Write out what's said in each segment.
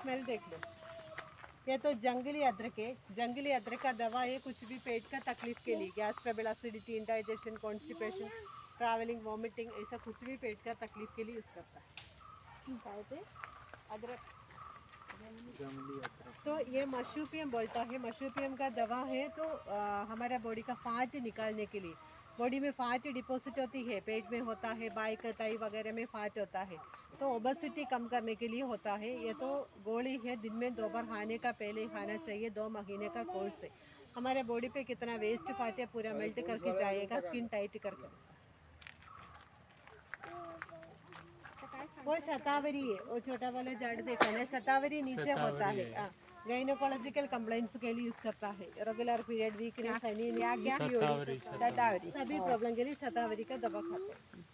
Smell देख लो। ये तो जंगली अदरक है। जंगली अदरक का दवा है कुछ भी पेट का तकलीफ के लिए, gas trouble, acidity, indigestion, constipation, travelling, vomiting, ऐसा कुछ भी पेट का तकलीफ के लिए यूज़ करता है अदरक। तो ये मशरूपियम बोलता है। मशरूपियम का दवा है तो हमारा बॉडी का फैट निकालने के लिए। बॉडी में फैट डिपॉजिट होती है, पेट में होता है, बाई कताई वगैरह में फैट होता है, तो ओबेसिटी कम करने के लिए होता है। ये तो गोली है, दिन में 2 बार खाने का पहले ही खाना चाहिए। 2 महीने का कोर्स है। हमारे बॉडी पे कितना वेस्ट फैट है पूरा मेल्ट करके जाएगा, स्किन टाइट करके। वो शतावरी है, वो छोटा वाला झाड़ देखा ना, शतावरी नीचे होता है। गाइनोकोलॉजिकल कंप्लेंट्स के लिए यूज करता है, रेगुलर पीरियड, वीकनेस, शतावरी, सभी प्रॉब्लम के लिए शतावरी का दवा खाते हैं।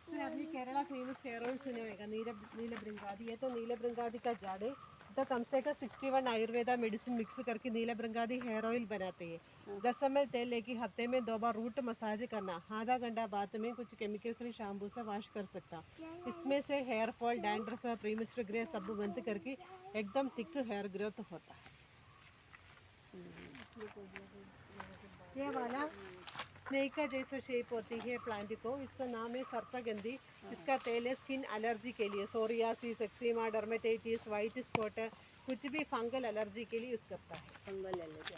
फिर आपने केरला फेमस हेयर ऑयल सुना होगा, नीलबृंगादी। ये तो नीलबृंगादी का झाड़ है। तो कम से कम 61 आयुर्वेदा मेडिसिन मिक्स करके नीलबृंगादी हेयर ऑयल बनाते हैं। 10 ml तेल लेके हफ्ते में 2 बार रूट मसाज करना, आधा घंटा बाद में कुछ केमिकल फ्री शैम्पू से वॉश कर सकता। इसमें से hair fall, dandruff, premature grey सब बंद करके एकदम थिक हेयर ग्रोथ होता है। ये वाला स्नेक का जैसा शेप होती है प्लांट को, इसका नाम है सर्पगंधी। इसका तेल है स्किन एलर्जी के लिए, psoriasis, eczema, dermatitis, white spot, कुछ भी फंगल एलर्जी के लिए यूज करता है। Fungal allergy.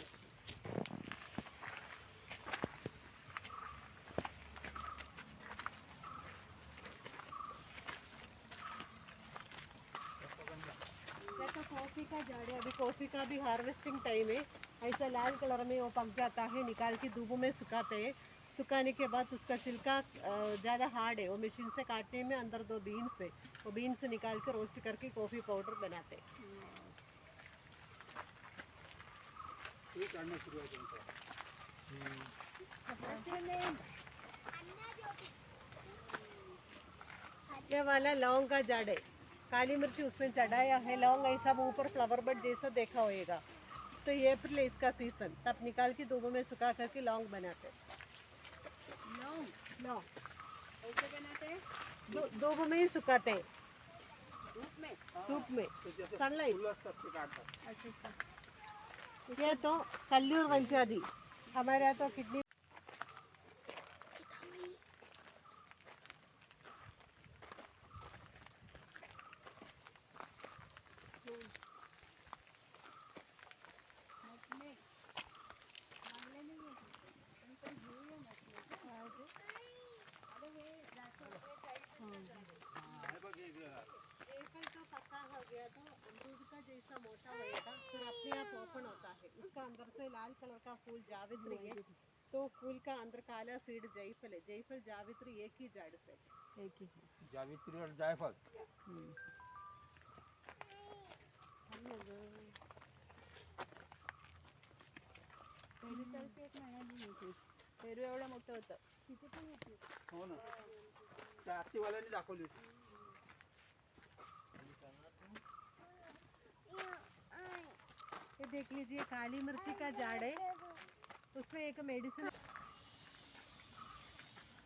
ये तो कॉफी का झाड़ है। अभी कॉफी का भी हार्वेस्टिंग टाइम है। ऐसा लाल कलर में वो पक जाता है, निकाल के धूप में सुखाते हैं। सुखाने के बाद उसका छिलका ज़्यादा हार्ड है, वो मशीन से काटने में अंदर 2 बीन्स है, वो बीन्स निकाल के रोस्ट करके कॉफ़ी पाउडर बनाते हैं। ये वाला लौंग का झाड़ है, काली मिर्ची उसमें चढ़ाया है। लौंग ऐसा ऊपर फ्लावर बड जैसा देखा होएगा। तो ये अप्रैल है इसका सीजन, तब निकाल के धूप में सुखा करके लौंग बनाते हैं। लौंग कैसे बनाते हैं? धूप में ही सुखाते हैं, धूप में सनलाइट। अच्छा। ये तो कल्लूर वंचादी, हमारे यहाँ तो किडनी। तो पक्का हो गया तो दूध का जैसा मोटा होएगा, फिर अपने आप ओपन होता है। उसका अंदर से लाल कलर का फूल जावित्री है, तो फूल का अंदर काला सीड जायफल है। जायफल जावित्री एक ही जड़ से, एक ही है जावित्री और जायफल। एक महिना पेरू एवढं मोठं होतं, तिथे पण होती। हो ना, त्या आत्तीवाल्याने दाखवली होती। ये देख लीजिए, काली मिर्ची का झाड़ है, उसमें एक मेडिसिन।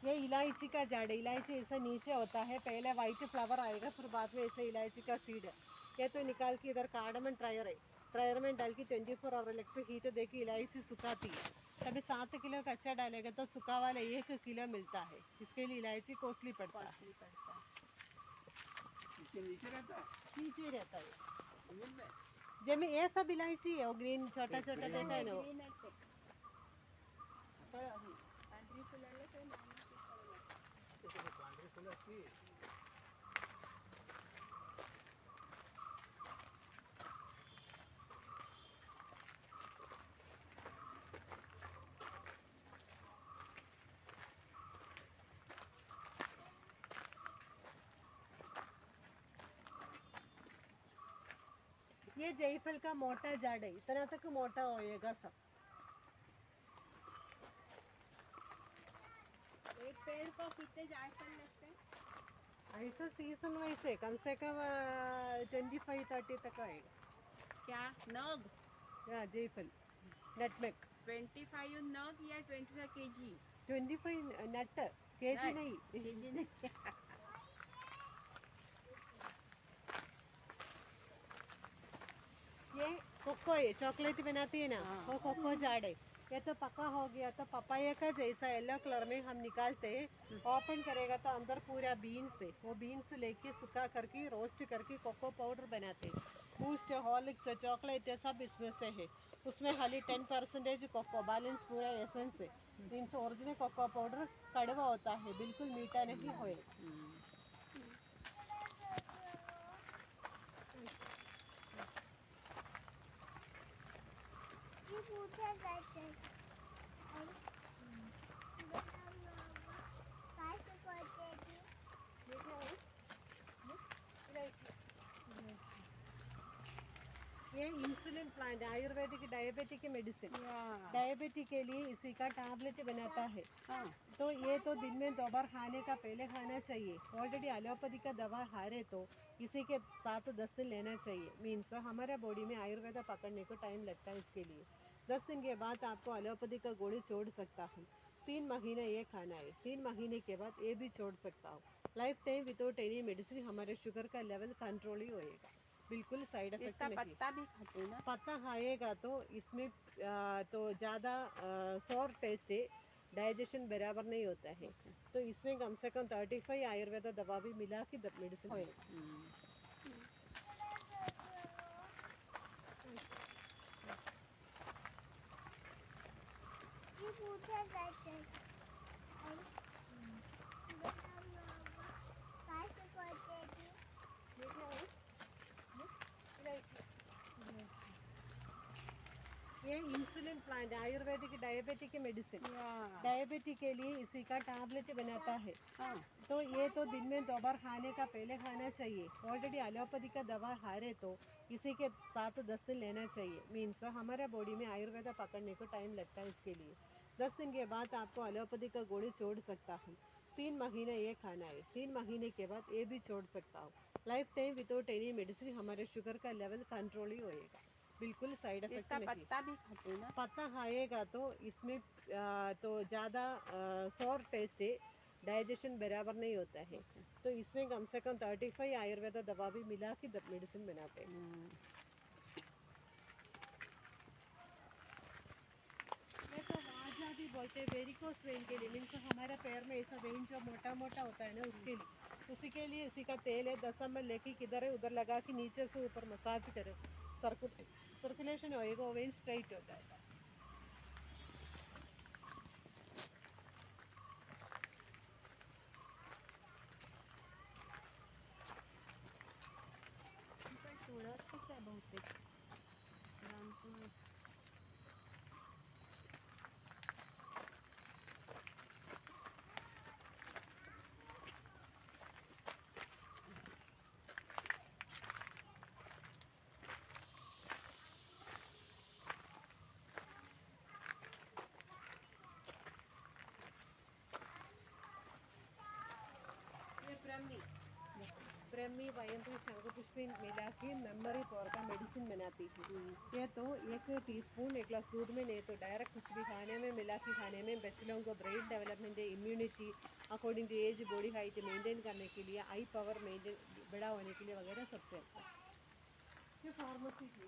ये इलायची का झाड़ है। इलायची ऐसा नीचे होता है, पहले वाइट फ्लावर आएगा, फिर बाद में ऐसे इलायची का सीड है। ये तो निकाल के इधर कार्डमन ड्रायर है, ड्रायर में डाल के 24 आवर इलेक्ट्रिक हीटर देके इलायची सुखाती है। तभी 7 किलो कच्चा डालेगा तो सूखा वाला 1 किलो मिलता है। इसके लिए इलायची कॉस्टली पड़ता है। नीचे रहता है जमीन। ये सब इलायची है, वो ग्रीन छोटा छोटा देखा है ना वो। ये जायफल का मोटा झाड़ है, इतना तक मोटा होएगा सब। एक पेड़ को कितने जायफल लगते हैं? ऐसा सीजन वाइज है, कम से कम 25-30 तक आएगा। क्या नग? या जायफल नटमेग 25 नग या 25 kg? 25 नट, केजी नहीं, केजी नहीं। कोको है, चॉकलेट बनाती है ना, वो कोको झाड़ है। ये तो पका हो गया तो पपाया का जैसा येलो कलर में हम निकालते हैं। ओपन करेगा तो अंदर पूरा बीन्स है, वो बीन्स लेके सुखा करके रोस्ट करके कोको पाउडर बनाते हैं। बूस्ट, हॉर्लिक्स, चॉकलेट सब इसमें से है। उसमें खाली 10% कोको, बैलेंस पूरा एसेंस है। मीन्स ओरिजिनल कोको पाउडर कड़वा होता है, बिल्कुल मीठा नहीं होएगा। ये insulin plant, Ayurvedic diabetic medicine, diabetic के लिए इसी का टैबलेट बनाता है। तो ये तो दिन में 2 बार खाने का पहले खाना चाहिए। ऑलरेडी एलोपैथी का दवा खा रहे तो इसी के साथ 10 दिन लेना चाहिए। मीन्स हमारे बॉडी में आयुर्वेदा पकड़ने को टाइम लगता है। इसके लिए 10 दिन के बाद आपको एलोपैथी का गोली छोड़ सकता हूँ। 3 महीने ये खाना है, 3 महीने के बाद ये भी छोड़ सकता हूँ। Life time without any medicine हमारे शुगर का लेवल कंट्रोल ही होएगा, बिल्कुल साइड इफेक्ट इसका नहीं। पत्ता भी खाते हैं ना? पत्ता खाएगा तो इसमें तो ज़्यादा सॉर टेस्ट है, डाइजेशन बराबर नहीं होता है। तो इसमें कम से कम 35 आयुर्वेदा दवा भी मिला के मेडिसिन होएगा। ये insulin plant, Ayurvedic diabetic medicine, diabetic के लिए इसी का टैबलेट बनाता है। तो ये तो दिन में 2 बार खाने का पहले खाना चाहिए। ऑलरेडी एलोपैथी का दवा खा रहे तो इसी के साथ 10 दिन लेना चाहिए। मीन्स हमारे बॉडी में आयुर्वेदा पकड़ने को टाइम लगता है। इसके लिए 10 दिन के बाद आपको एलोपैथी का गोली छोड़ सकता हूँ। 3 महीने ये खाना है, 3 महीने के बाद ये भी छोड़ सकता हूँ। Life time without any medicine हमारे शुगर का लेवल कंट्रोल ही होएगा, बिल्कुल साइड इफेक्ट इसका नहीं। पत्ता भी खाते हैं ना? पत्ता खाएगा तो इसमें तो ज़्यादा सॉर टेस्ट है, डाइजेशन बराबर नहीं होता है। तो इसमें कम से कम 35 आयुर्वेदा दवा भी मिला के मेडिसिन बनाते हैं। ये तो वाजा भी बोलते हैं, वेरिकोस वेन के लिए। मीन्स हमारे पैर में ऐसा वेन जो मोटा मोटा होता है ना, उसके लिए, उसी के लिए इसी का तेल है। 10 ml लेके किधर है उधर लगा के नीचे से ऊपर मसाज करो, सर्कुलेशन होएगा, वो वेन स्ट्राइट हो जाएगा। थोड़ा सा है बहुत ये ब्रह्मी वयंत्री शंखपुष्पी मिला के मेमोरी पावर का मेडिसिन बनाती है। ये तो 1 टीस्पून 1 ग्लास दूध में, नहीं तो डायरेक्ट कुछ भी खाने में मिला के खाने में बच्चों को brain development, immunity according to age, body height maintain करने के लिए, आई पावर मेंटेन बड़ा होने के लिए वगैरह सबसे अच्छा। ये फार्मेसी की